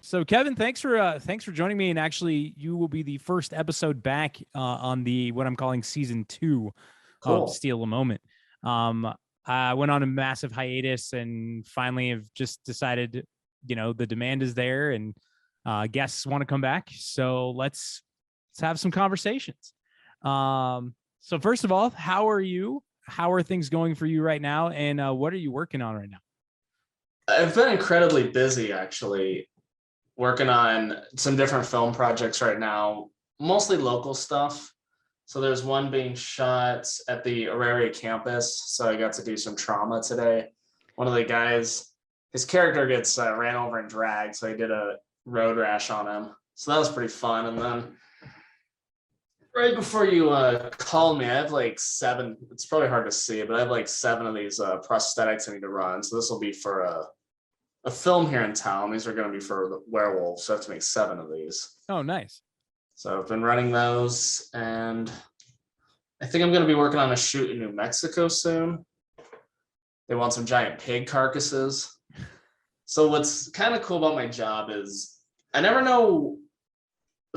So Kevin, thanks for joining me. And actually, you will be the first episode back on the what I'm calling season 2 of Cool. Steal a Moment. Um, I went on a massive hiatus and finally have just decided, the demand is there and guests want to come back. So let's have some conversations. So first of all, how are you? How are things going for you right now? And what are you working on right now? I've been incredibly busy actually working on some different film projects right now, mostly local stuff. So there's one being shot at the Auraria campus. So I got to do some trauma today. One of the guys, his character gets ran over and dragged. So I did a road rash on him. So that was pretty fun. And then right before you called me, I have like 7. It's probably hard to see, but I have like 7 of these prosthetics I need to run. So this will be for a film here in town. These are going to be for the werewolves. So I have to make 7 of these. Oh, nice. So I've been running those, and I think I'm going to be working on a shoot in New Mexico soon. They want some giant pig carcasses. So what's kind of cool about my job is I never know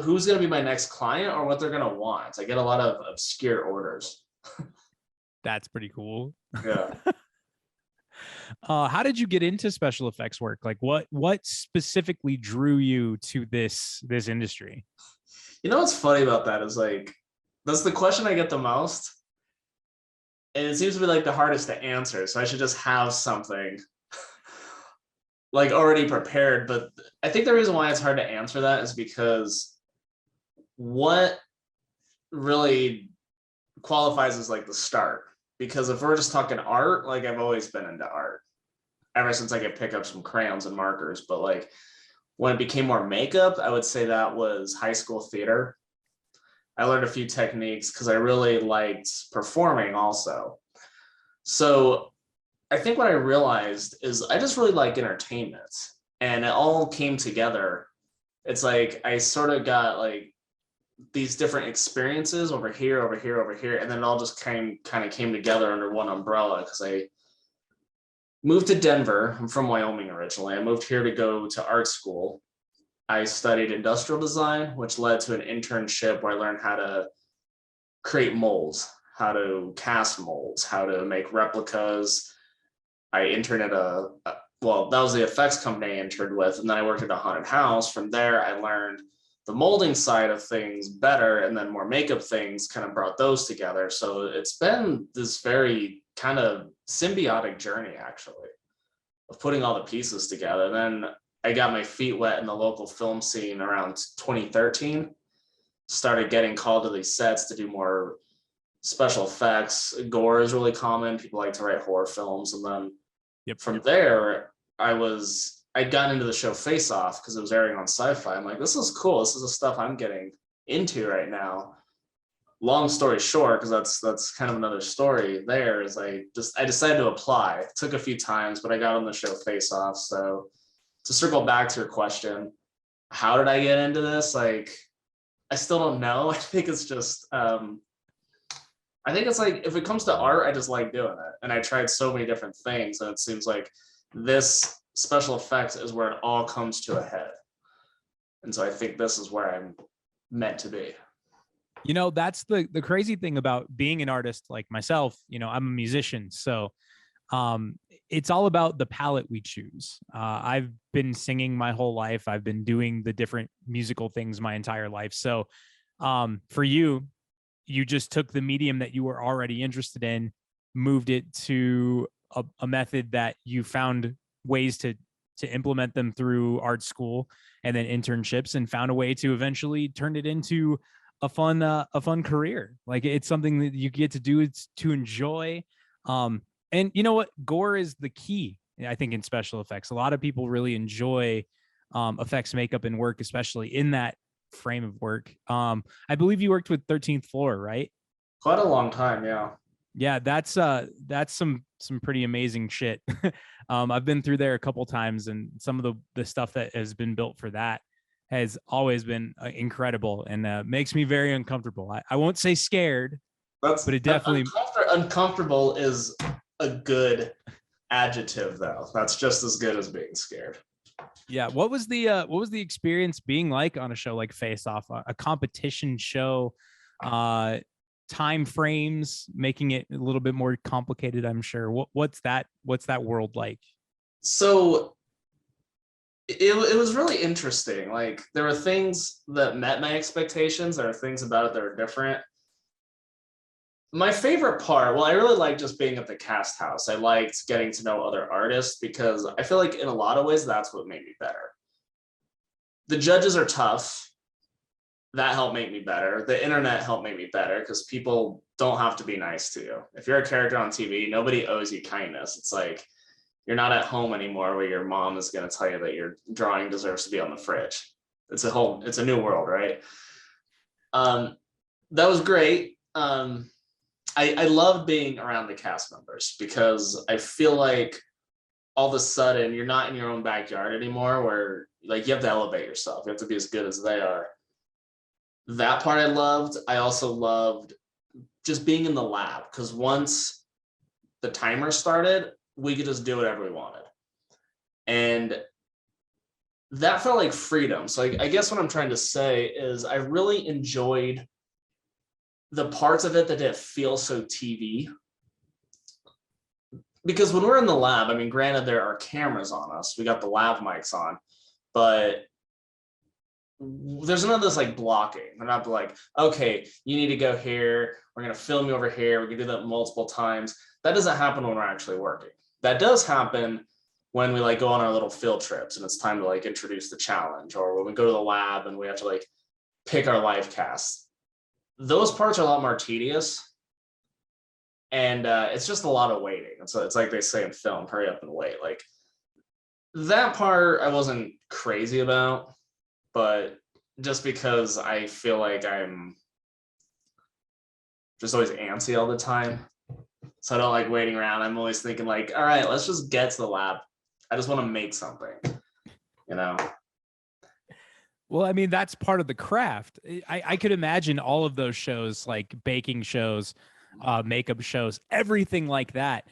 who's going to be my next client or what they're going to want. I get a lot of obscure orders. That's pretty cool. Yeah. How did you get into special effects work? Like what specifically drew you to this industry? You know what's funny about that is like, that's the question I get the most. And it seems to be like the hardest to answer. So I should just have something like already prepared. But I think the reason why it's hard to answer that is because what really qualifies as like the start. Because if we're just talking art, like I've always been into art ever since I could pick up some crayons and markers. But like when it became more makeup, I would say that was high school theater. I learned a few techniques because I really liked performing also. So I think what I realized is I just really like entertainment, and it all came together. It's like I sort of got like these different experiences over here, over here, over here, and then it all just kind of came together under one umbrella because I moved to Denver. I'm from Wyoming originally. I moved here to go to art school. I studied industrial design, which led to an internship where I learned how to create molds, how to cast molds, how to make replicas. I interned at well, that was the effects company I interned with. And then I worked at a haunted house. From there, I learned the molding side of things better, and then more makeup things kind of brought those together. So it's been this very kind of symbiotic journey, actually, of putting all the pieces together. And then I got my feet wet in the local film scene around 2013, started getting called to these sets to do more special effects. Gore is really common. People like to write horror films. And then from there, I'd gotten into the show Face Off because it was airing on Sci-Fi. I'm like, this is cool. This is the stuff I'm getting into right now. Long story short, because that's kind of another story there, is I decided to apply. It took a few times, but I got on the show Face Off. So to circle back to your question, how did I get into this? Like, I still don't know. I think it's just, I think it's like, if it comes to art, I just like doing it. And I tried so many different things, and it seems like this special effects is where it all comes to a head. And so I think this is where I'm meant to be. That's the crazy thing about being an artist like myself. I'm a musician. So it's all about the palette we choose. I've been singing my whole life. I've been doing the different musical things my entire life. So for you just took the medium that you were already interested in, moved it to a method that you found ways to implement them through art school and then internships, and found a way to eventually turn it into a fun career. Like, it's something that you get to do, it's to enjoy. And you know what? Gore is the key, I think, in special effects. A lot of people really enjoy effects, makeup, and work, especially in that frame of work. I believe you worked with 13th Floor, right? Quite a long time, yeah. Yeah, that's some pretty amazing shit. I've been through there a couple times, and some of the stuff that has been built for that has always been incredible, and makes me very uncomfortable. I won't say scared, but it definitely uncomfortable is a good adjective, though. That's just as good as being scared. Yeah. What was the experience being like on a show like Face Off, a competition show, time frames, making it a little bit more complicated, I'm sure. What's that world like? So it was really interesting. Like there were things that met my expectations. There are things about it that are different. My favorite part, well, I really liked just being at the cast house. I liked getting to know other artists because I feel like in a lot of ways that's what made me better. The judges are tough. That helped make me better. The internet helped make me better because people don't have to be nice to you. If you're a character on TV, nobody owes you kindness. It's like you're not at home anymore where your mom is going to tell you that your drawing deserves to be on the fridge. It's a new world, right? That was great. I loved being around the cast members because I feel like all of a sudden you're not in your own backyard anymore where like you have to elevate yourself. You have to be as good as they are. That part I loved. I also loved just being in the lab because once the timer started, we could just do whatever we wanted. And that felt like freedom. So I guess what I'm trying to say is I really enjoyed the parts of it that didn't feel so TV. Because when we're in the lab, I mean, granted, there are cameras on us. We got the lab mics on, but there's none of this like blocking. They're not like, okay, you need to go here. We're going to film you over here. We can do that multiple times. That doesn't happen when we're actually working. That does happen when we like go on our little field trips and it's time to like introduce the challenge, or when we go to the lab and we have to like pick our live cast. Those parts are a lot more tedious. And it's just a lot of waiting. And so it's like they say in film, hurry up and wait. Like that part I wasn't crazy about, but just because I feel like I'm just always antsy all the time. So I don't like waiting around. I'm always thinking like, all right, let's just get to the lab. I just want to make something, you know? Well, I mean, that's part of the craft. I could imagine all of those shows, like baking shows, makeup shows, everything like that.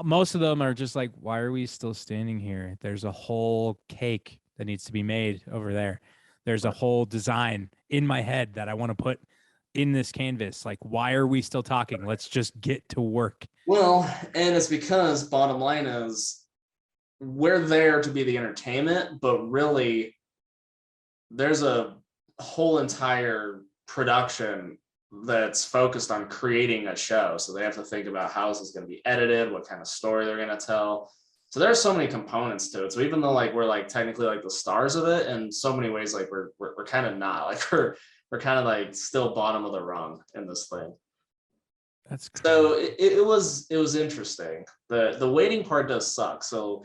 Most of them are just like, why are we still standing here? There's a whole cake that needs to be made over there. There's a whole design in my head that I want to put in this canvas. Like, why are we still talking? Let's just get to work. Well, and it's because bottom line is we're there to be the entertainment, but really there's a whole entire production that's focused on creating a show. So they have to think about how this is going to be edited, what kind of story they're going to tell. So there are so many components to it. So even though like we're like technically like the stars of it, in so many ways like we're kind of not. Like we're kind of like still bottom of the rung in this thing. That's crazy. So it was interesting. The waiting part does suck. So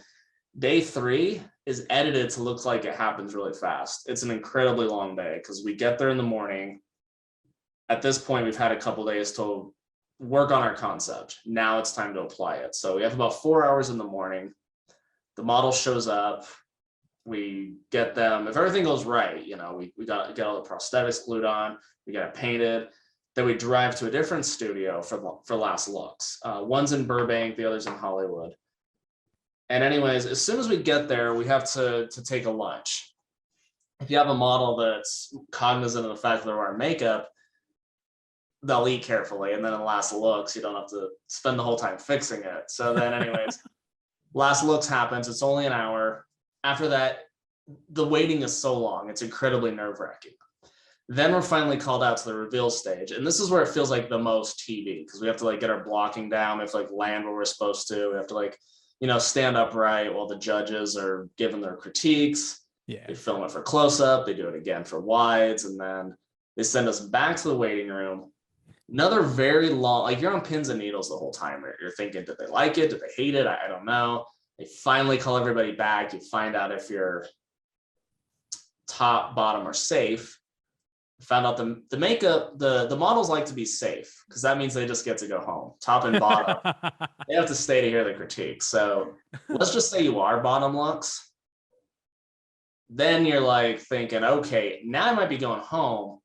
day 3 is edited to look like it happens really fast. It's an incredibly long day because we get there in the morning. At this point, we've had a couple days to work on our concept. Now it's time to apply it. So we have about 4 hours in the morning. The model shows up. We get them. If everything goes right, you know, we get all the prosthetics glued on. We get it painted. Then we drive to a different studio for last looks. One's in Burbank, the other's in Hollywood. And anyways, as soon as we get there, we have to take a lunch. If you have a model that's cognizant of the fact that they're wearing makeup, they'll eat carefully. And then in last looks, you don't have to spend the whole time fixing it. So then anyways, last looks happens. It's only an hour. After that, the waiting is so long. It's incredibly nerve-wracking. Then we're finally called out to the reveal stage. And this is where it feels like the most TV because we have to like get our blocking down. We have to like land where we're supposed to. We have to like, you know, stand upright while the judges are giving their critiques. Yeah. They film it for close-up. They do it again for wides. And then they send us back to the waiting room. Another very long, like you're on pins and needles the whole time. You're thinking, did they like it? Did they hate it? I don't know. They finally call everybody back. You find out if your top, bottom are safe. Found out the makeup, the models like to be safe because that means they just get to go home. Top and bottom, they have to stay to hear the critiques. So let's just say you are bottom looks. Then you're like thinking, okay, now I might be going home.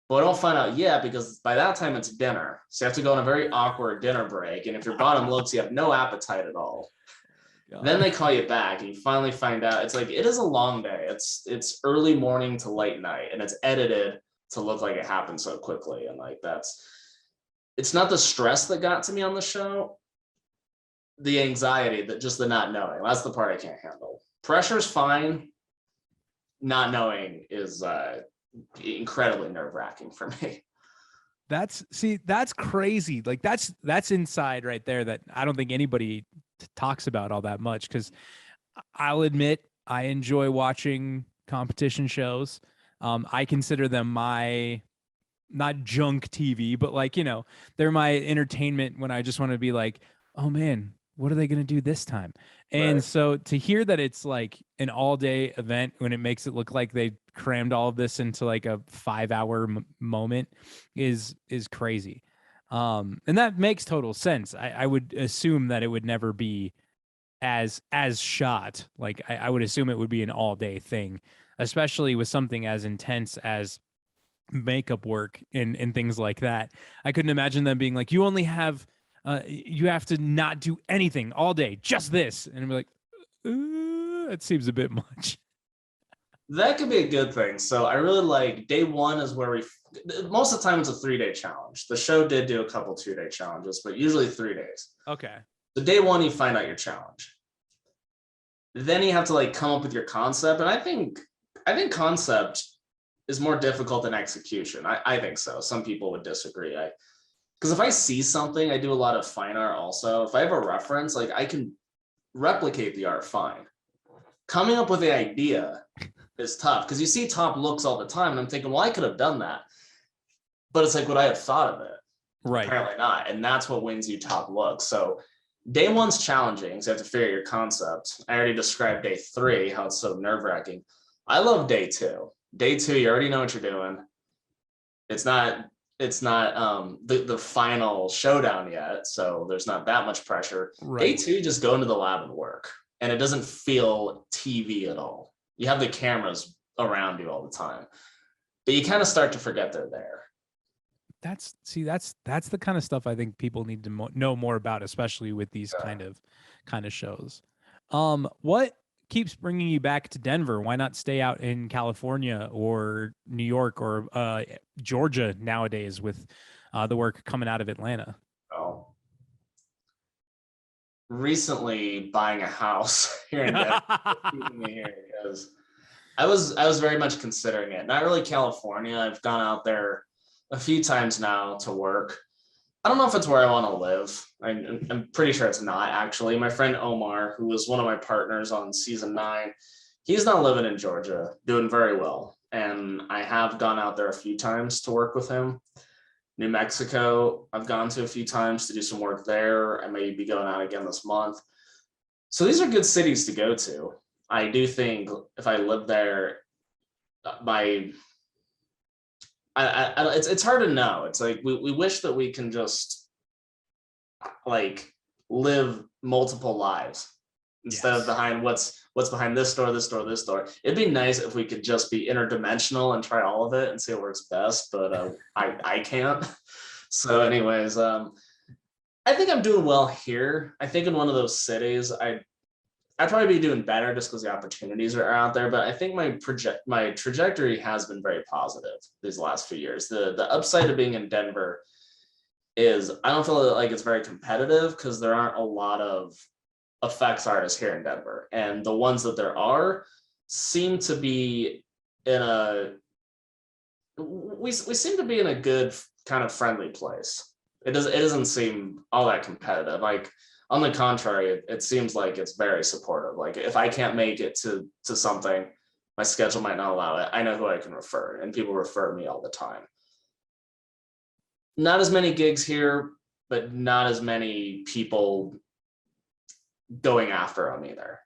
But I don't find out yet because by that time it's dinner. So you have to go on a very awkward dinner break. And if you're bottom looks, you have no appetite at all. Then they call you back and you finally find out. It's like, it is a long day. It's early morning to late night, and it's edited to look like it happened so quickly. And like, it's not the stress that got to me on the show, the anxiety, that just the not knowing. That's the part I can't handle. Pressure's fine. Not knowing is incredibly nerve-wracking for me. That's crazy. Like that's inside right there that I don't think anybody talks about all that much, because I'll admit I enjoy watching competition shows. I consider them my, not junk TV, but like, they're my entertainment when I just want to be like, oh man, what are they going to do this time? And Right. so to hear that it's like an all day event, when it makes it look like they crammed all of this into like a 5-hour moment is crazy. And that makes total sense. I would assume that it would never be as shot. Like I would assume it would be an all day thing, especially with something as intense as makeup work and things like that. I couldn't imagine them being like, you only have you have to not do anything all day, just this. And I'm like, that seems a bit much. That could be a good thing. So I really like day one is where most of the time it's a 3-day challenge. The show did do a couple 2-day challenges, but usually 3 days. Okay. So day one, you find out your challenge. Then you have to like come up with your concept. And I think concept is more difficult than execution. I think so. Some people would disagree. Because if I see something, I do a lot of fine art also. If I have a reference, like I can replicate the art fine. Coming up with the idea is tough, because you see top looks all the time, and I'm thinking, well, I could have done that. But it's like, would I have thought of it? Right. Apparently not. And that's what wins you top looks. So day one's challenging, so you have to figure out your concept. I already described day 3, how it's so nerve-wracking. I love day 2. Day 2, you already know what you're doing. It's not the final showdown yet, so there's not that much pressure. Right. Day 2, just go into the lab and work, and it doesn't feel TV at all. You have the cameras around you all the time, but you kind of start to forget they're there. That's the kind of stuff I think people need to know more about, especially with these kind of shows. What keeps bringing you back to Denver? Why not stay out in California or New York or Georgia nowadays with the work coming out of Atlanta? Oh, recently buying a house here in Denver keeping me here, because I was very much considering it. Not really California. I've gone out there a few times now to work. I don't know if it's where I want to live. I'm pretty sure it's not, actually. My friend Omar, who was one of my partners on season 9, he's now living in Georgia, doing very well. And I have gone out there a few times to work with him. New Mexico, I've gone to a few times to do some work there. I may be going out again this month. So these are good cities to go to. I do think if I lived there, it's hard to know. It's like we wish that we can just like live multiple lives instead of behind what's behind this door, this door, this door. It'd be nice if we could just be interdimensional and try all of it and see what works best, but I can't. So anyways, I think I'm doing well here. I think in one of those cities, I'd probably be doing better just because the opportunities are out there. But I think my trajectory has been very positive these last few years. The upside of being in Denver is I don't feel like it's very competitive, because there aren't a lot of effects artists here in Denver, and the ones that there are seem to be we seem to be in a good kind of friendly place. It doesn't seem all that competitive. Like, on the contrary, it seems like it's very supportive. Like, if I can't make it to something, my schedule might not allow it, I know who I can refer, and people refer me all the time. Not as many gigs here, but not as many people going after them either.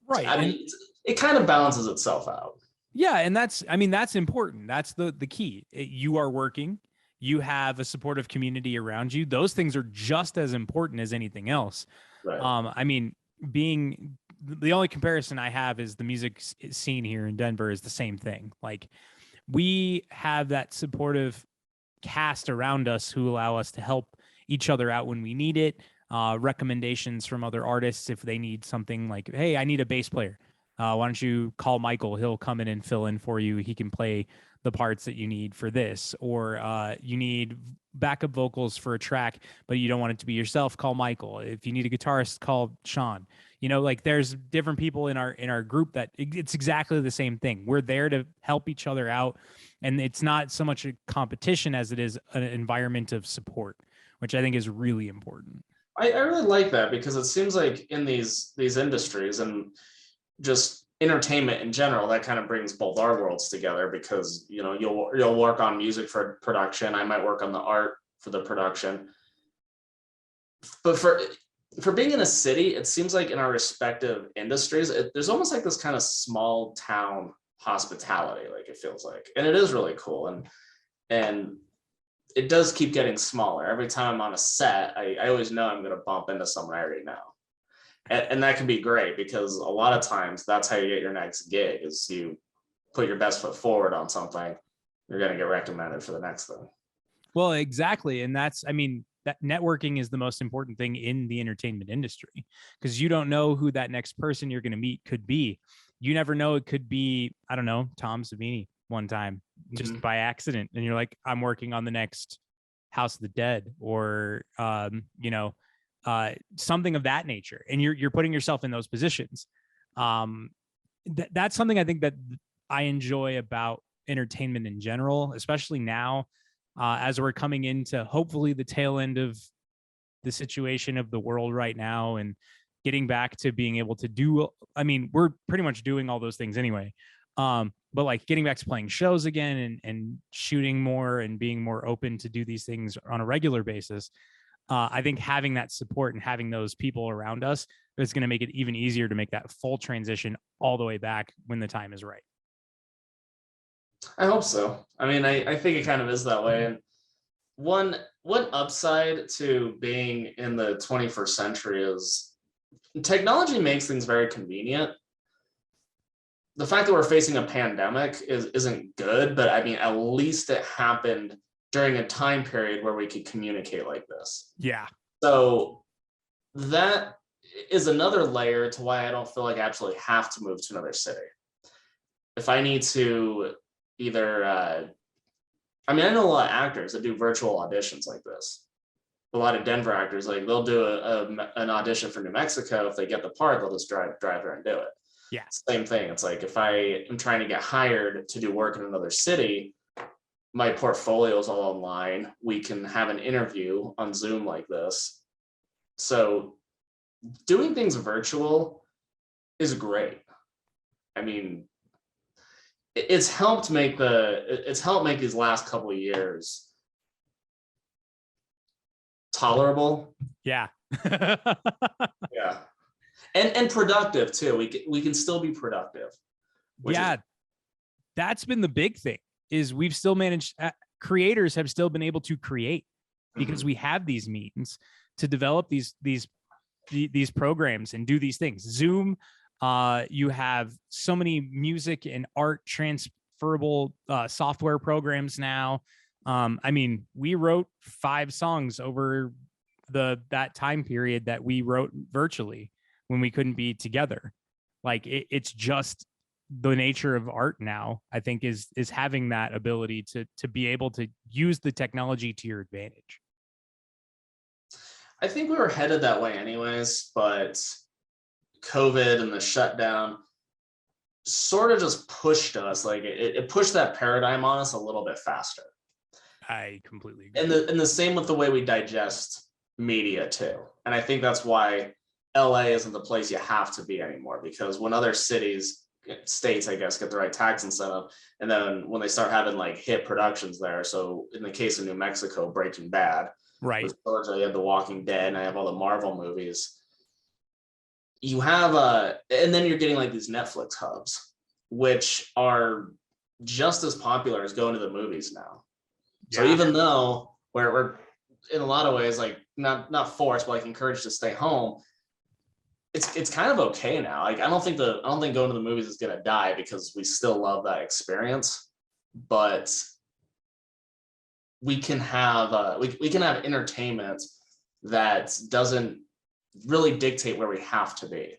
Right. I mean, it kind of balances itself out. Yeah, and that's important. That's the key. You are working. You have a supportive community around you. Those things are just as important as anything else. Right. I mean, being the only comparison I have is the music scene here in Denver is the same thing. Like, we have that supportive cast around us who allow us to help each other out when we need it. recommendations from other artists if they need something like, hey, I need a bass player. Why don't you call Michael? He'll come in and fill in for you. He can play the parts that you need for this. Or you need backup vocals for a track, but you don't want it to be yourself, call Michael. If you need a guitarist, call Sean. You know, like there's different people in our group that it's exactly the same thing. We're there to help each other out. And it's not so much a competition as it is an environment of support, which I think is really important. I really like that, because it seems like in these industries and just entertainment in general, that kind of brings both our worlds together, because you know you'll work on music for production, I might work on the art for the production. But for being in a city, it seems like in our respective industries, there's almost like this kind of small town hospitality, like it feels like, and it is really cool. And it does keep getting smaller. Every time I'm on a set, I always know I'm going to bump into someone I already know. And that can be great, because a lot of times that's how you get your next gig, is you put your best foot forward on something, you're going to get recommended for the next thing. Well, exactly. And that's, I mean, that networking is the most important thing in the entertainment industry, because you don't know who that next person you're going to meet could be. You never know. It could be, I don't know, Tom Savini one time, just by accident. And you're like, I'm working on the next House of the Dead, or, you know, something of that nature. And you're putting yourself in those positions. That's something I think that I enjoy about entertainment in general, especially now, as we're coming into hopefully the tail end of the situation of the world right now, and getting back to being able to do, I mean, we're pretty much doing all those things anyway. But like getting back to playing shows again, and shooting more, and being more open to do these things on a regular basis. I think having that support and having those people around us is going to make it even easier to make that full transition all the way back when the time is right. I hope so. I mean, I think it kind of is that way. And one upside to being in the 21st century is technology makes things very convenient. The fact that we're facing a pandemic isn't good, but I mean, at least it happened during a time period where we could communicate like this. Yeah. So that is another layer to why I don't feel like I actually have to move to another city. If I need to either, I mean, I know a lot of actors that do virtual auditions like this. A lot of Denver actors, like they'll do an audition for New Mexico. If they get the part, they'll just drive there and do it. Yeah. Same thing. It's like if I am trying to get hired to do work in another city, my portfolio is all online. We can have an interview on Zoom like this. So doing things virtual is great. I mean, it's helped make these last couple of years tolerable. Yeah. Yeah. And productive too. We can still be productive. Yeah. That's been the big thing, is we've still managed, creators have still been able to create, because we have these means to develop these programs and do these things. Zoom, you have so many music and art transferable software programs now. I mean, we wrote 5 songs over that time period that we wrote virtually when we couldn't be together. Like it's just the nature of art now, I think, is having that ability to be able to use the technology to your advantage. I think we were headed that way anyways, but COVID and the shutdown sort of just pushed us, like it pushed that paradigm on us a little bit faster. I completely agree. And the same with the way we digest media too. And I think that's why LA isn't the place you have to be anymore, because when other states, I guess, get the right tax incentive, and then when they start having like hit productions there. So in the case of New Mexico, Breaking Bad, right? With Georgia, you have The Walking Dead, and I have all the Marvel movies. You have and then you're getting like these Netflix hubs, which are just as popular as going to the movies now. Yeah. So even though we're in a lot of ways like not forced, but like encouraged to stay home, it's kind of okay now. Like I don't think going to the movies is gonna die, because we still love that experience. But we can have we can have entertainment that doesn't really dictate where we have to be.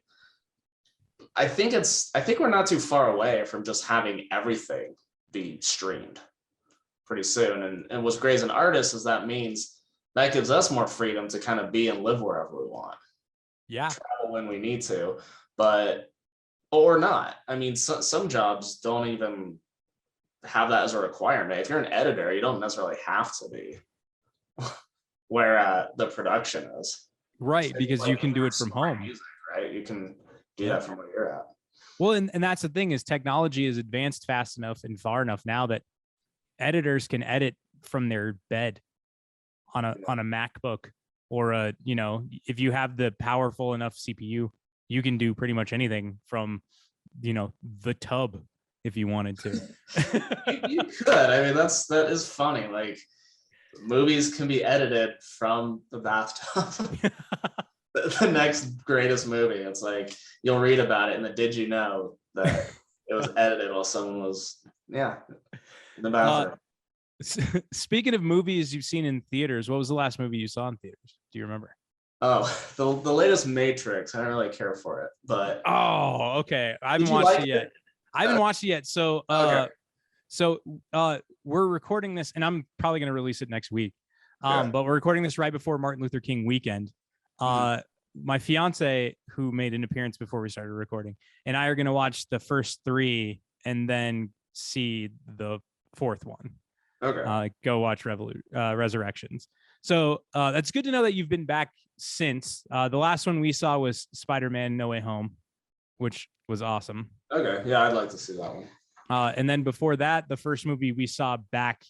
I think we're not too far away from just having everything be streamed pretty soon. And what's great as an artist is that means that gives us more freedom to kind of be and live wherever we want. Yeah. Travel when we need to, but or not. I mean, some jobs don't even have that as a requirement. If you're an editor, you don't necessarily have to be where the production is. Right, So because you can do it from home. Music, right? You can do that from where you're at. Well, and that's the thing, is technology is advanced fast enough and far enough now that editors can edit from their bed on a MacBook, or if you have the powerful enough CPU, you can do pretty much anything from the tub if you wanted to. You could. I mean, that is funny. Like, movies can be edited from the bathtub. The next greatest movie. It's like, you'll read about it in the Did You Know that it was edited while someone was in the bathroom. Speaking of movies you've seen in theaters, what was the last movie you saw in theaters? Do you remember? Oh, the latest Matrix. I don't really care for it, but okay. I haven't watched it yet. So okay. We're recording this, and I'm probably going to release it next week. But we're recording this right before Martin Luther King weekend. My fiance, who made an appearance before we started recording, and I are going to watch the first 3 and then see the 4th one. Okay. Go watch Resurrections. So that's good to know that you've been back since. The last one we saw was Spider-Man No Way Home, which was awesome. Okay. Yeah, I'd like to see that one. And then before that, the first movie we saw back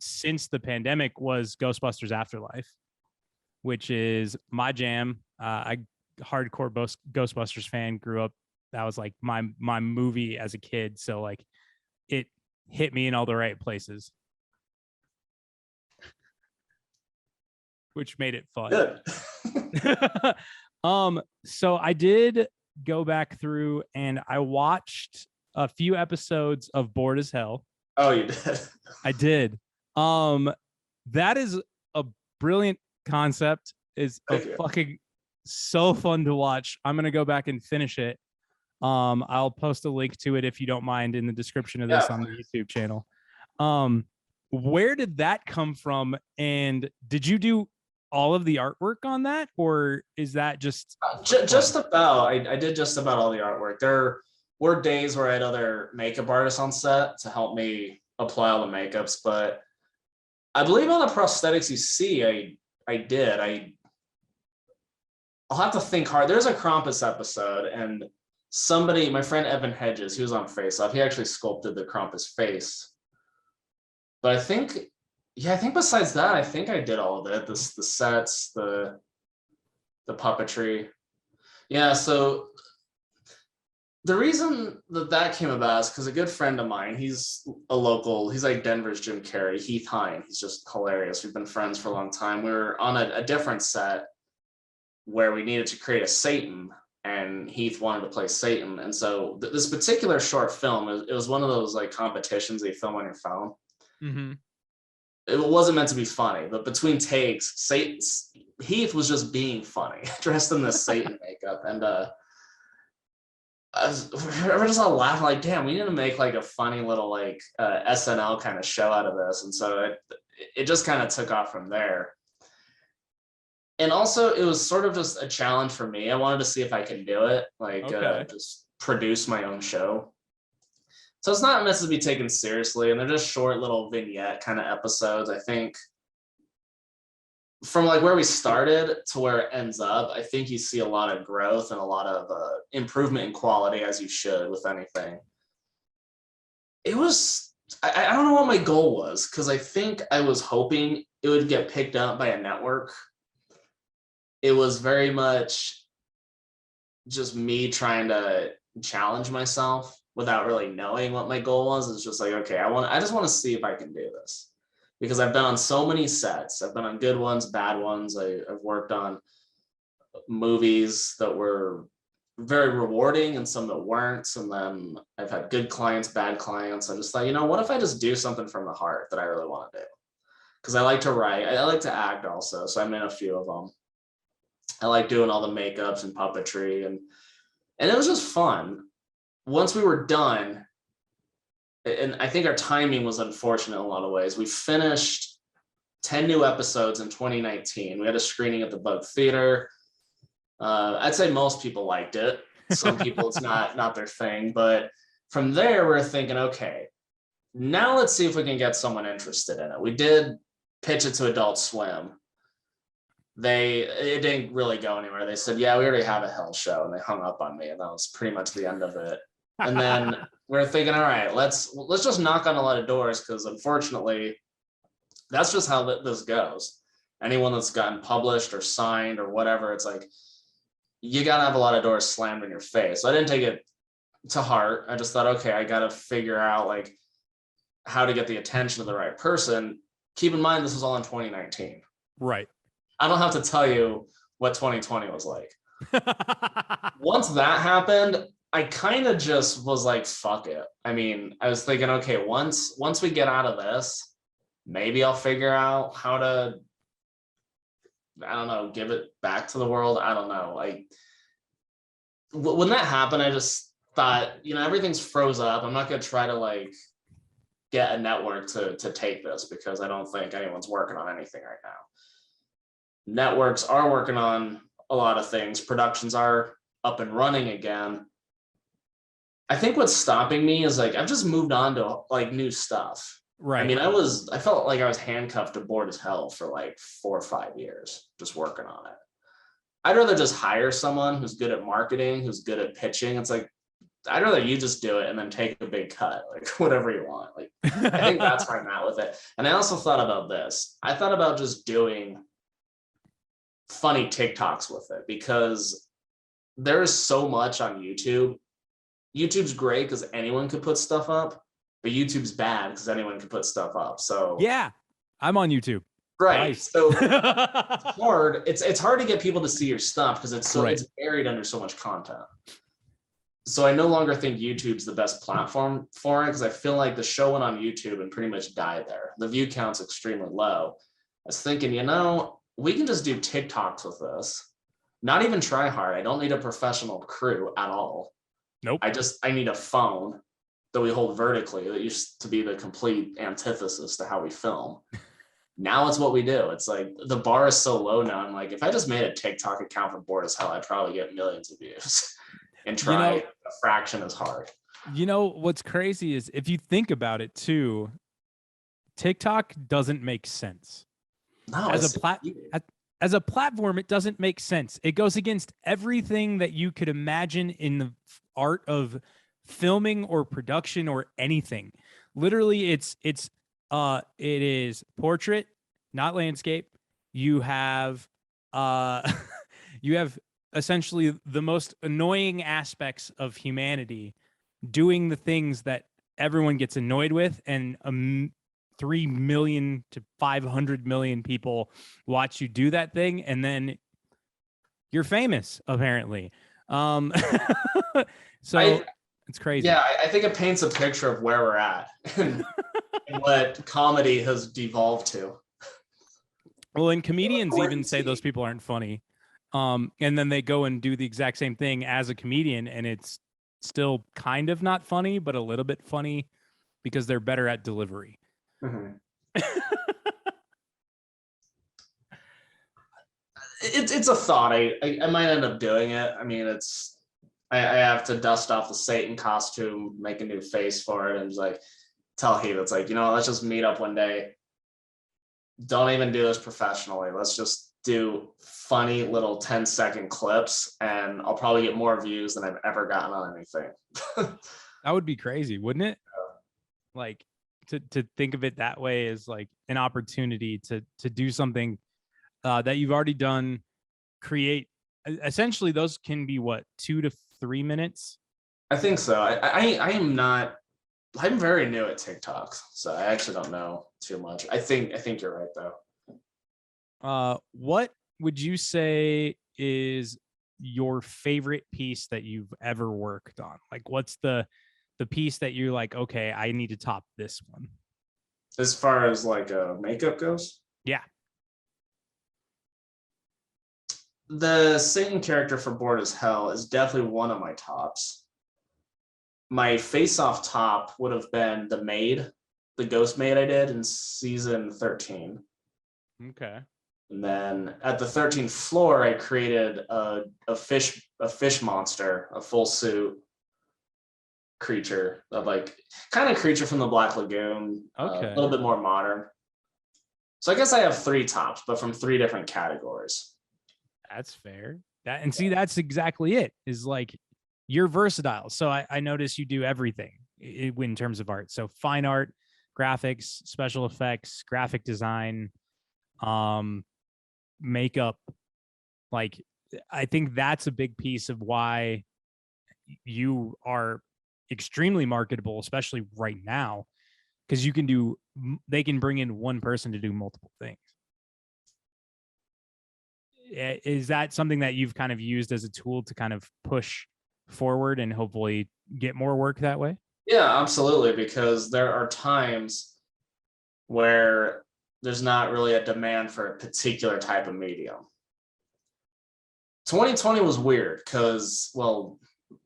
since the pandemic was Ghostbusters Afterlife, which is my jam. I hardcore Ghostbusters fan, grew up. That was like my movie as a kid. So like it hit me in all the right places, which made it fun. Good. So I did go back through and I watched a few episodes of Bored as Hell. Oh, you did? I did. That is a brilliant concept. Is fucking so fun to watch. I'm gonna go back and finish it. I'll post a link to it if you don't mind in the description of this on the YouTube channel. Where did that come from? And did you do all of the artwork on that, or is that just about? I did just about all the artwork. There were days where I had other makeup artists on set to help me apply all the makeups, but I believe all the prosthetics you see, I did. I'll have to think hard. There's a Krampus episode, and somebody, my friend Evan Hedges, he was on Face Off. He actually sculpted the Krampus face. But I think besides that, I think I did all of it. The sets, the puppetry. Yeah, so the reason that came about is because a good friend of mine, he's like Denver's Jim Carrey, Heath Hine. He's just hilarious. We've been friends for a long time. We were on a different set where we needed to create a Satan, and Heath wanted to play Satan. And so this particular short film, it was one of those like competitions that you film on your phone. Mm-hmm. It wasn't meant to be funny, but between takes, Heath was just being funny, dressed in this Satan makeup, and we're just all laughing like, damn, we need to make like a funny little like SNL kind of show out of this. And so it just kind of took off from there. And also it was sort of just a challenge for me. I wanted to see if I can do it, like just produce my own show. So it's not meant to be taken seriously, and they're just short little vignette kind of episodes. I think from like where we started to where it ends up, I think you see a lot of growth and a lot of improvement in quality, as you should with anything. It was, I don't know what my goal was, because I think I was hoping it would get picked up by a network. It was very much just me trying to challenge myself without really knowing what my goal was. It's just like, okay, I just want to see if I can do this, because I've been on so many sets. I've been on good ones, bad ones. I've worked on movies that were very rewarding and some that weren't. And then I've had good clients, bad clients. I just thought, what if I just do something from the heart that I really want to do? because I like to write. I like to act also, so I'm in a few of them. I like doing all the makeups and puppetry, and it was just fun. Once we were done, and I think our timing was unfortunate in a lot of ways. We finished 10 new episodes in 2019. We had a screening at the Bug Theater. I'd say most people liked it. Some people it's not their thing, but from there we're thinking, okay, now let's see if we can get someone interested in it. We did pitch it to Adult Swim. It didn't really go anywhere. They said, yeah, we already have a Hell show, and they hung up on me, and that was pretty much the end of it. And then we're thinking, all right, let's just knock on a lot of doors, because unfortunately that's just how this goes. Anyone that's gotten published or signed or whatever, it's like you gotta have a lot of doors slammed in your face. So I didn't take it to heart. I just thought, okay, I gotta figure out like how to get the attention of the right person. Keep in mind, this was all in 2019. Right. I don't have to tell you what 2020 was like. Once that happened, I kind of just was like, fuck it. I mean, I was thinking, okay, once we get out of this, maybe I'll figure out how to, I don't know, give it back to the world. I don't know. Like when that happened, I just thought, everything's froze up. I'm not going to try to like get a network to take this, because I don't think anyone's working on anything right now. Networks are working on a lot of things. Productions are up and running again. I think what's stopping me is like, I've just moved on to like new stuff. Right. I mean, I felt like I was handcuffed to Bored as Hell for like 4 or 5 years, just working on it. I'd rather just hire someone who's good at marketing, who's good at pitching. It's like, I'd rather you just do it and then take a big cut, like whatever you want. Like, I think that's where I'm at with it. And I also thought about this. I thought about just doing funny TikToks with it, because there is so much on YouTube. YouTube's great because anyone could put stuff up, but YouTube's bad because anyone can put stuff up. So yeah, I'm on YouTube. Right. Nice. So it's hard. It's hard to get people to see your stuff because it's buried under so much content. So I no longer think YouTube's the best platform for it, because I feel like the show went on YouTube and pretty much died there. The view count's extremely low. I was thinking, we can just do TikToks with this. Not even try hard. I don't need a professional crew at all. Nope. I need a phone that we hold vertically. That used to be the complete antithesis to how we film. Now it's what we do. It's like the bar is so low now. I'm like, if I just made a TikTok account for Bored as Hell, I'd probably get millions of views and try a fraction as hard. What's crazy is if you think about it too, TikTok doesn't make sense. No, as a platform, it doesn't make sense. It goes against everything that you could imagine in the art of filming or production or anything. Literally, it is portrait, not landscape. You have essentially the most annoying aspects of humanity doing the things that everyone gets annoyed with, and 3 million to 500 million people watch you do that thing, and then you're famous, apparently. It's crazy. Yeah, I think it paints a picture of where we're at and what comedy has devolved to. Well, and comedians even say those people aren't funny. And then they go and do the exact same thing as a comedian, and it's still kind of not funny, but a little bit funny because they're better at delivery. Mm-hmm. It's a thought. I might end up doing it. I mean, I have to dust off the Satan costume, make a new face for it, and just like tell Heath, it's like, let's just meet up one day. Don't even do this professionally. Let's just do funny little 10-second clips, and I'll probably get more views than I've ever gotten on anything. That would be crazy, wouldn't it? Like to think of it that way is like an opportunity to do something that you've already done, create. Essentially, those can be what, 2 to 3 minutes? I think so. I'm very new at TikTok, so I actually don't know too much. I think you're right though. What would you say is your favorite piece that you've ever worked on? Like, what's the piece that you're like, okay, I need to top this one? As far as like makeup goes, Yeah. the Satan character for Bored as Hell is definitely one of my tops. My face-off top would have been the maid, the ghost maid I did in season 13. Okay. And then at the 13th floor, I created a fish monster, a full suit creature, of like kind of creature from the Black Lagoon, Okay. a little bit more modern. So I guess I have 3 tops, but from 3 different categories. That's fair. See, that's exactly it. Is like you're versatile. So I notice you do everything in terms of art. So fine art, graphics, special effects, graphic design, makeup. Like I think that's a big piece of why you are extremely marketable, especially right now, because they can bring in one person to do multiple things. Is that something that you've kind of used as a tool to kind of push forward and hopefully get more work that way? Yeah, absolutely. Because there are times where there's not really a demand for a particular type of medium. 2020 was weird because, well,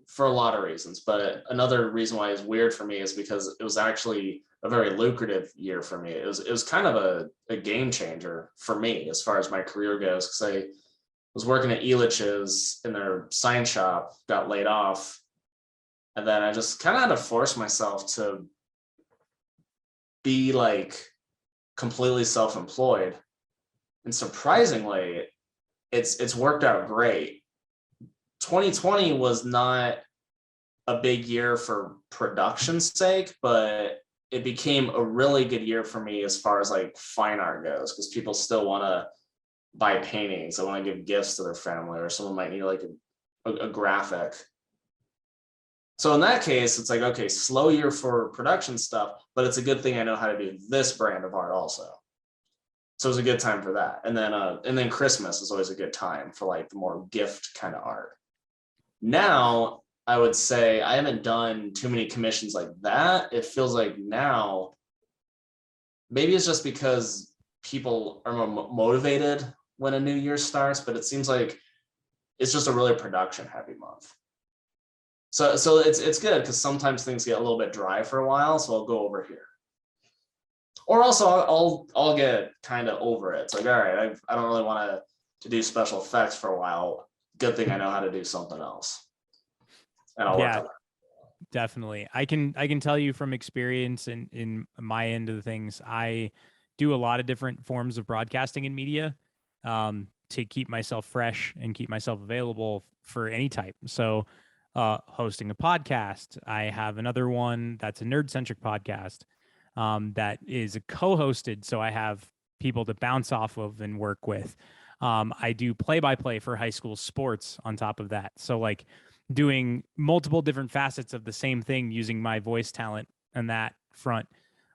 for a lot of reasons, but another reason why it's weird for me is because it was actually a very lucrative year for me. It was kind of a game changer for me as far as my career goes, because I was working at Elitch's in their sign shop, got laid off, and then I just kind of had to force myself to be like completely self-employed. And surprisingly, it's worked out great. 2020 was not a big year for production's sake, but it became a really good year for me as far as like fine art goes, because people still want to buy paintings. They want to give gifts to their family, or someone might need like a graphic. So in that case, it's like, okay, slow year for production stuff, but it's a good thing I know how to do this brand of art also. So it was a good time for that. And then Christmas is always a good time for like the more gift kind of art. Now, I would say I haven't done too many commissions like that. It feels like now, maybe it's just because people are more motivated when a new year starts, but it seems like it's just a really production heavy month. So it's good because sometimes things get a little bit dry for a while. So I'll go over here. Or also I'll get kind of over it. It's like, all right, I don't really want to do special effects for a while. Good thing I know how to do something else. And I'll work on that. Definitely. I can tell you from experience in my end of the things, I do a lot of different forms of broadcasting in media to keep myself fresh and keep myself available for any type. So hosting a podcast, I have another one that's a nerd-centric podcast that is co-hosted. So I have people to bounce off of and work with. I do play-by-play for high school sports on top of that. So like doing multiple different facets of the same thing using my voice talent on that front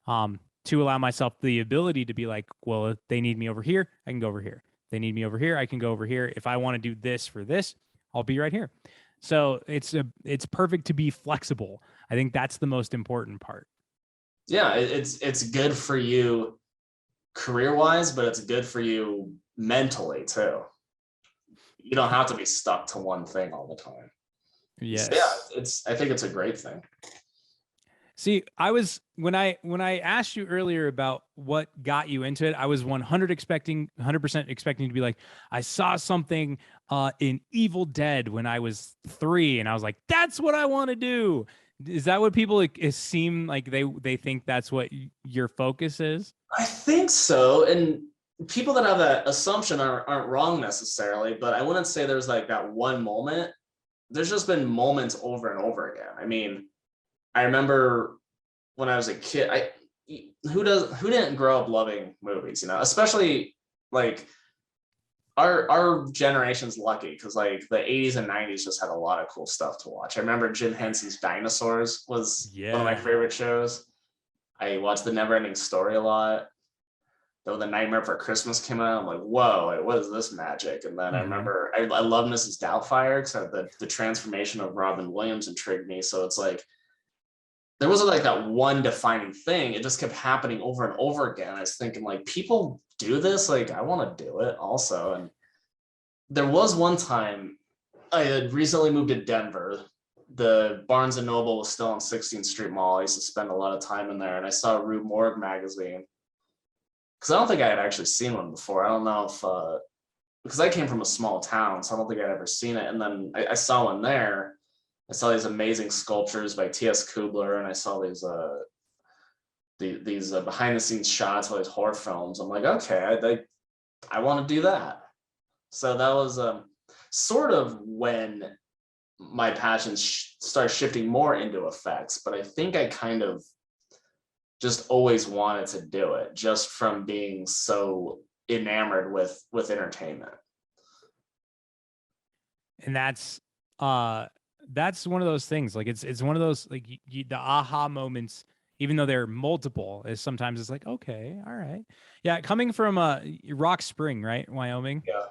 to allow myself the ability to be like, well, if they need me over here, I can go over here. If they need me over here, I can go over here. If I want to do this for this, I'll be right here. So it's perfect to be flexible. I think that's the most important part. Yeah, it's good for you career-wise, but it's good for you mentally too. You don't have to be stuck to one thing all the time. Yes. So yeah, I think it's a great thing. See, I was when I asked you earlier about what got you into it, I was 100% expecting to be like, I saw something in Evil Dead when I was 3, and I was like, that's what I want to do. Is that what people seem like they think that's what your focus is? I think so, and people that have that assumption aren't wrong necessarily, but I wouldn't say there's like that one moment. There's just been moments over and over again. I mean, I remember when I was a kid, who didn't grow up loving movies, you know, especially like our generation's lucky because like the 80s and 90s just had a lot of cool stuff to watch. I remember Jim Henson's Dinosaurs was one of my favorite shows. I watched The Neverending Story a lot. Though The Nightmare Before Christmas came out, I'm like, whoa, like, what is this magic? And then I remember I love Mrs. Doubtfire because the transformation of Robin Williams intrigued me. So it's like there wasn't like that one defining thing. It just kept happening over and over again. I was thinking like, people do this. Like, I want to do it also. And there was one time I had recently moved to Denver. The Barnes and Noble was still on 16th Street Mall. I used to spend a lot of time in there, and I saw Rue Morgue magazine because I don't think I had actually seen one before. I don't know if because I came from a small town, so I don't think I'd ever seen it. And then I saw one there. I saw these amazing sculptures by T.S. Kubler, and I saw these behind the scenes shots of these horror films. I'm like, okay, I want to do that. So that was sort of when my passions start shifting more into effects. But I think I kind of just always wanted to do it, just from being so enamored with entertainment. And that's one of those things. Like it's one of those like the aha moments, even though they're multiple, is sometimes it's like, okay, all right. Yeah, coming from Rock Spring, right? Wyoming. Yeah.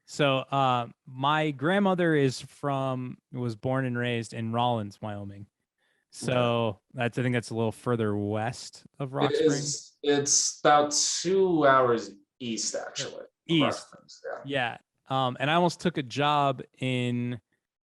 So my grandmother was born and raised in Rawlins, Wyoming. So I think that's a little further west of Rock Spring. It's about 2 hours east, actually. East. Yeah. And I almost took a job in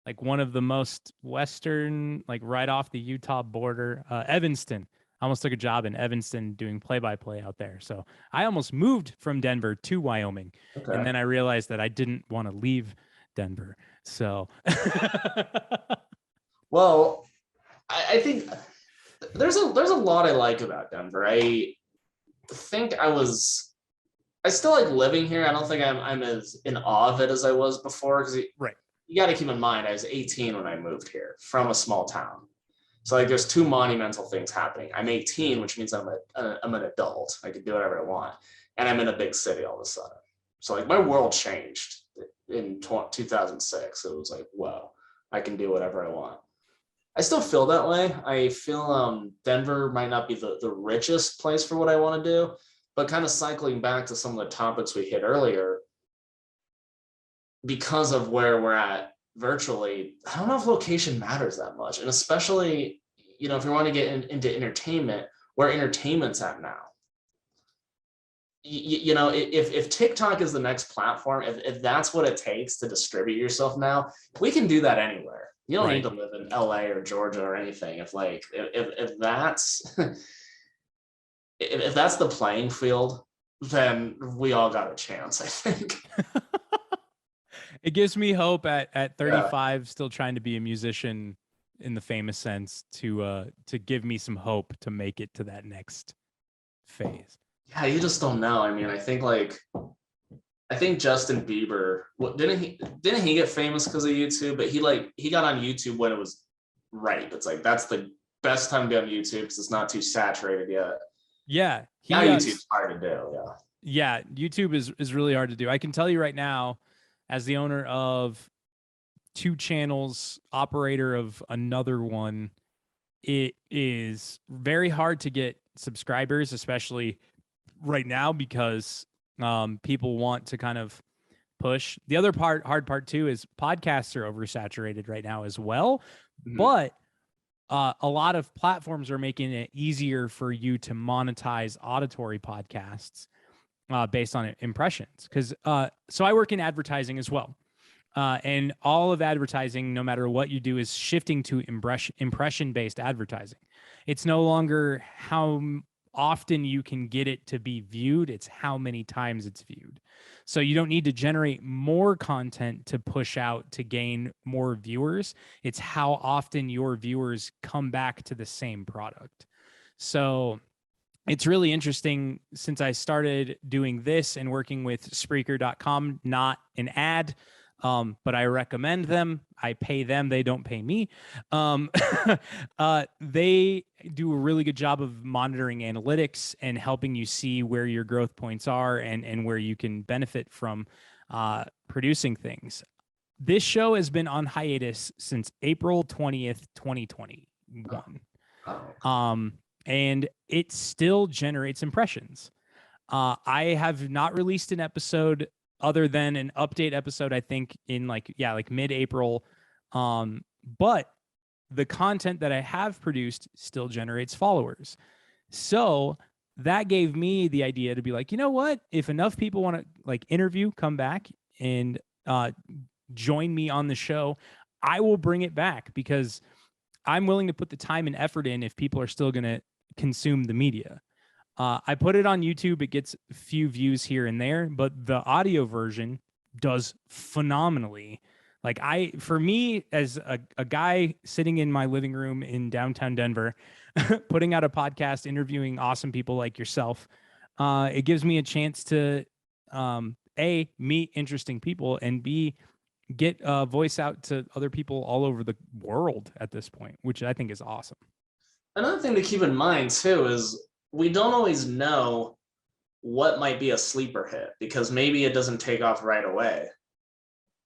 like one of the most western, like right off the Utah border, Evanston. I almost took a job in Evanston doing play-by-play out there. So I almost moved from Denver to Wyoming. Okay. And then I realized that I didn't want to leave Denver. So. Well, I think there's a lot I like about Denver. I think I still like living here. I don't think I'm as in awe of it as I was before, because right. You got to keep in mind I was 18 when I moved here from a small town. So like there's two monumental things happening. I'm 18, which means I'm an adult. I can do whatever I want. And I'm in a big city all of a sudden. So like my world changed in 2006. It was like, whoa, I can do whatever I want. I still feel that way. I feel Denver might not be the richest place for what I want to do, but kind of cycling back to some of the topics we hit earlier, because of where we're at virtually, I don't know if location matters that much. And especially, if you want to get into entertainment, where entertainment's at now. If TikTok is the next platform, if that's what it takes to distribute yourself now, we can do that anywhere. You don't need to live in LA or Georgia or anything. If that's if that's the playing field, then we all got a chance, I think. It gives me hope at 35, still trying to be a musician in the famous sense, to give me some hope to make it to that next phase. Yeah, you just don't know. I mean, I think Justin Bieber, didn't he get famous because of YouTube? But he got on YouTube when it was right. It's like that's the best time to be on YouTube because it's not too saturated yet. Yeah, now YouTube's hard to do. Yeah, YouTube is really hard to do. I can tell you right now, as the owner of 2 channels, operator of another one, it is very hard to get subscribers, especially right now, because people want to kind of push. The other hard part too, is podcasts are oversaturated right now as well. Mm-hmm. But a lot of platforms are making it easier for you to monetize auditory podcasts based on impressions. Because so I work in advertising as well. And all of advertising, no matter what you do, is shifting to impression-based advertising. It's no longer how often you can get it to be viewed, it's how many times it's viewed. So you don't need to generate more content to push out to gain more viewers. It's how often your viewers come back to the same product. So it's really interesting, since I started doing this and working with Spreaker.com, not an ad, but I recommend them. I pay them. They don't pay me. They do a really good job of monitoring analytics and helping you see where your growth points are and where you can benefit from producing things. This show has been on hiatus since April 20th, 2021. And it still generates impressions. I have not released an episode other than an update episode, I think in like mid-April. But the content that I have produced still generates followers. So that gave me the idea to be like, you know what? If enough people want to like interview, come back and join me on the show, I will bring it back because I'm willing to put the time and effort in if people are still going to consume the media. I put it on YouTube. It gets a few views here and there, but the audio version does phenomenally. Like for me, as a guy sitting in my living room in downtown Denver, putting out a podcast, interviewing awesome people like yourself, it gives me a chance to, A, meet interesting people, and B, get a voice out to other people all over the world at this point, which I think is awesome. Another thing to keep in mind too is we don't always know what might be a sleeper hit because maybe it doesn't take off right away.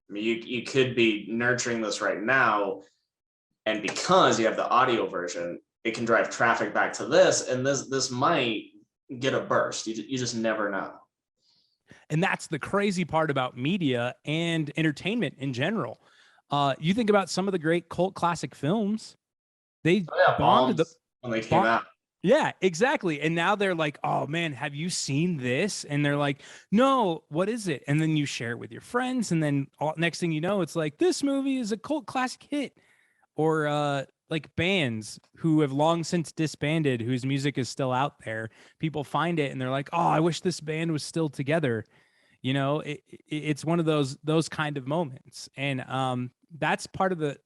I mean, you could be nurturing this right now, and because you have the audio version, it can drive traffic back to this, and this might get a burst. You just never know. And that's the crazy part about media and entertainment in general. You think about some of the great cult classic films. They bombed when they came out. Yeah, exactly. And now they're like, oh man, have you seen this? And they're like, no, what is it? And then you share it with your friends. And then next thing you know, it's like, this movie is a cult classic hit. Or like bands who have long since disbanded, whose music is still out there. People find it and they're like, oh, I wish this band was still together. You know, it's one of those kind of moments. And that's part of the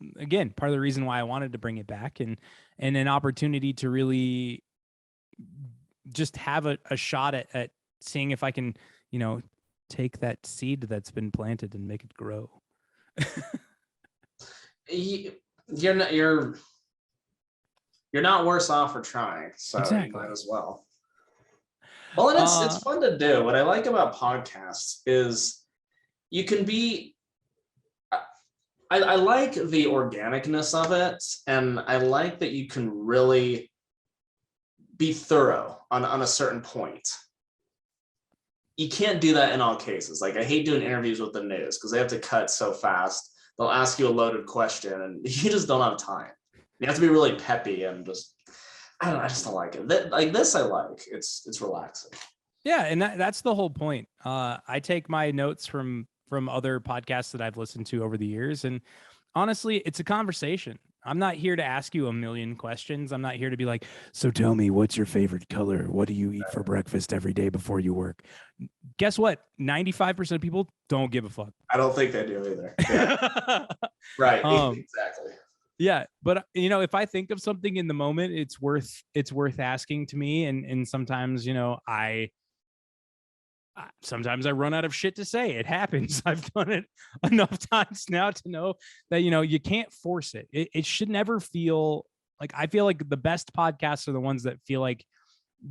reason why I wanted to bring it back and an opportunity to really just have a shot at seeing if I can, you know, take that seed that's been planted and make it grow. You're not worse off for trying, so exactly. You might as well. Well, and it's fun to do. What I like about podcasts is you can be. I like the organicness of it, and I like that you can really be thorough on a certain point. You can't do that in all cases. Like I hate doing interviews with the news because they have to cut so fast. They'll ask you a loaded question and you just don't have time. You have to be really peppy and just, I don't know, I just don't like it. Like this I like. It's relaxing. Yeah, and that's the whole point. I take my notes from other podcasts that I've listened to over the years, and honestly, it's a conversation. I'm not here to ask you a million questions. I'm not here to be like, so tell me, what's your favorite color? What do you eat for breakfast every day before you work? Guess what? 95% of people don't give a fuck. I don't think they do either. Yeah. Right. Exactly. Yeah. But you know, if I think of something in the moment, it's worth asking to me. And sometimes, you know, sometimes I run out of shit to say. It happens. I've done it enough times now to know that, you know, you can't force it. It should never feel like, I feel like the best podcasts are the ones that feel like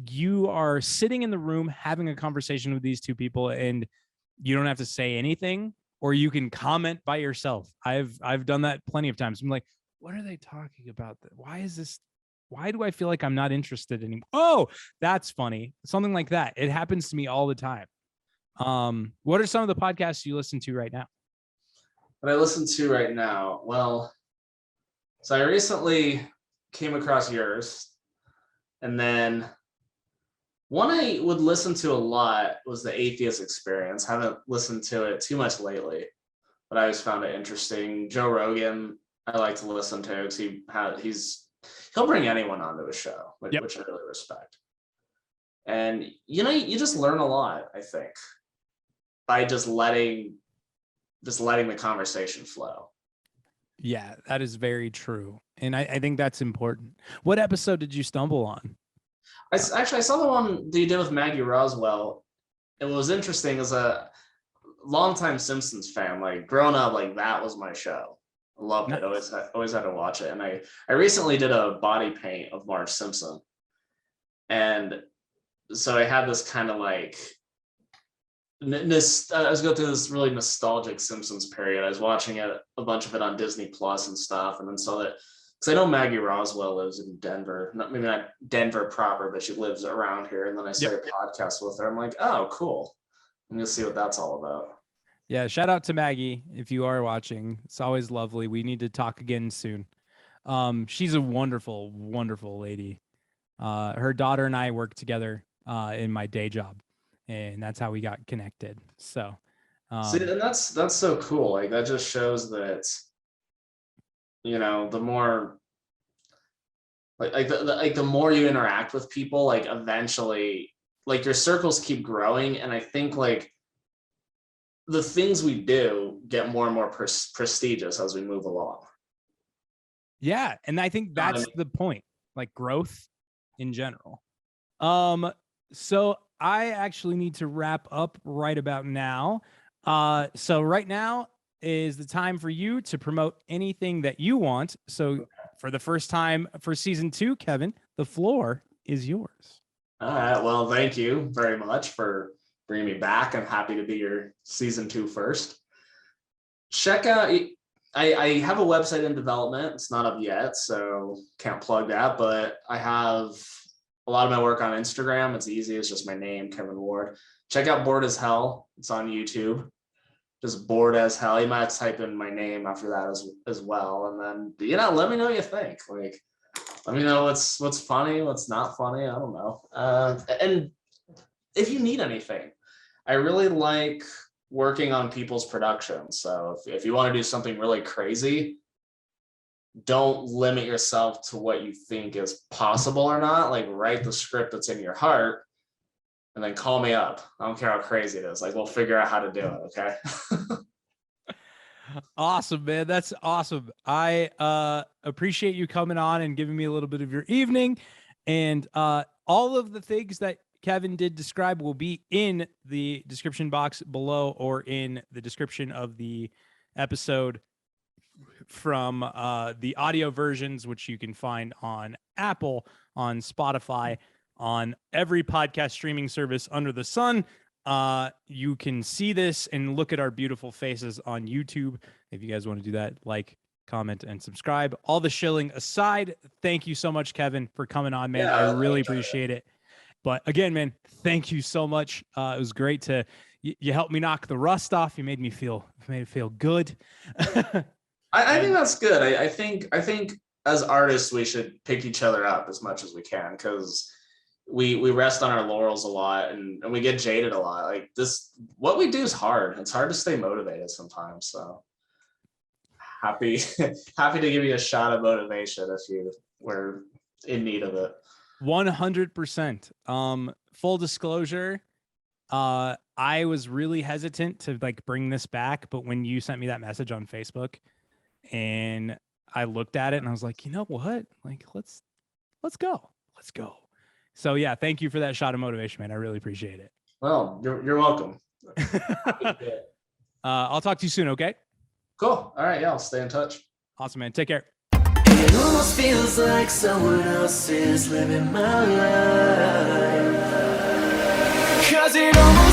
you are sitting in the room having a conversation with these two people and you don't have to say anything, or you can comment by yourself. I've done that plenty of times. I'm like, what are they talking about? Why do I feel like I'm not interested anymore? Oh, that's funny. Something like that. It happens to me all the time. What are some of the podcasts you listen to right now? What I listen to right now? Well, so I recently came across yours, and then one I would listen to a lot was the Atheist Experience. Haven't listened to it too much lately, but I always found it interesting. Joe Rogan, I like to listen to because he'll bring anyone onto his show, which I really respect. And you know, you just learn a lot, I think, by just letting the conversation flow. Yeah, that is very true. And I think that's important. What episode did you stumble on? I saw the one that you did with Maggie Roswell. It was interesting as a longtime Simpsons fan. Like growing up, like that was my show. I loved it. Always had to watch it. And I recently did a body paint of Marge Simpson. And so I had this kind of like I was going through this really nostalgic Simpsons period. I was watching a bunch of it on Disney Plus and stuff, and then saw that because I know Maggie Roswell lives in Denver, maybe not Denver proper, but she lives around here. And then I started a podcast with her. I'm like, oh, cool. I'm gonna see what that's all about. Yeah, shout out to Maggie if you are watching. It's always lovely. We need to talk again soon. She's a wonderful, wonderful lady. Her daughter and I work together in my day job, and that's how we got connected. So, see, and that's so cool. Like that just shows that, you know, the more the more you interact with people, like eventually, like your circles keep growing, and I think like the things we do get more and more prestigious as we move along. yeah, and I think that's the point, like growth in general. So I actually need to wrap up right about now. So right now is the time for you to promote anything that you want. So for the first time for season 2, Kevin, the floor is yours. All right. Well, thank you very much for bringing me back. I'm happy to be your season 2 first. Check out, I have a website in development. It's not up yet, so can't plug that, but I have a lot of my work on Instagram. It's easy. It's just my name, Kevon Ward. Check out Bored as Hell. It's on YouTube. Just Bored as Hell. You might type in my name after that as well. And then, you know, let me know what you think. Like, let me know what's funny, what's not funny. I don't know. And if you need anything, I really like working on people's productions. So if you want to do something really crazy, don't limit yourself to what you think is possible or not. Like, write the script that's in your heart and then call me up. I don't care how crazy it is. Like, we'll figure out how to do it. Okay. Awesome, man. That's awesome. I appreciate you coming on and giving me a little bit of your evening. And all of the things that Kevin did describe will be in the description box below, or in the description of the episode from the audio versions, which you can find on Apple, on Spotify, on every podcast streaming service under the sun. You can see this and look at our beautiful faces on YouTube. If you guys want to do that, like, comment, and subscribe. All the shilling aside, thank you so much, Kevin, for coming on, man. I really appreciate it. But again, man, thank you so much. It was great to, you helped me knock the rust off. You made it feel good. I think that's good. I think as artists, we should pick each other up as much as we can, because we rest on our laurels a lot, and we get jaded a lot. Like this, what we do is hard. It's hard to stay motivated sometimes. So happy to give you a shot of motivation if you were in need of it. 100%. Full disclosure, I was really hesitant to like bring this back, but when you sent me that message on Facebook and I looked at it and I was like, you know what? Like, let's go. So yeah, thank you for that shot of motivation, man. I really appreciate it. Well, you're welcome. I'll talk to you soon. Okay. Cool. All right. Yeah. I'll stay in touch. Awesome, man. Take care. It almost feels like someone else is living my life, 'cause it almost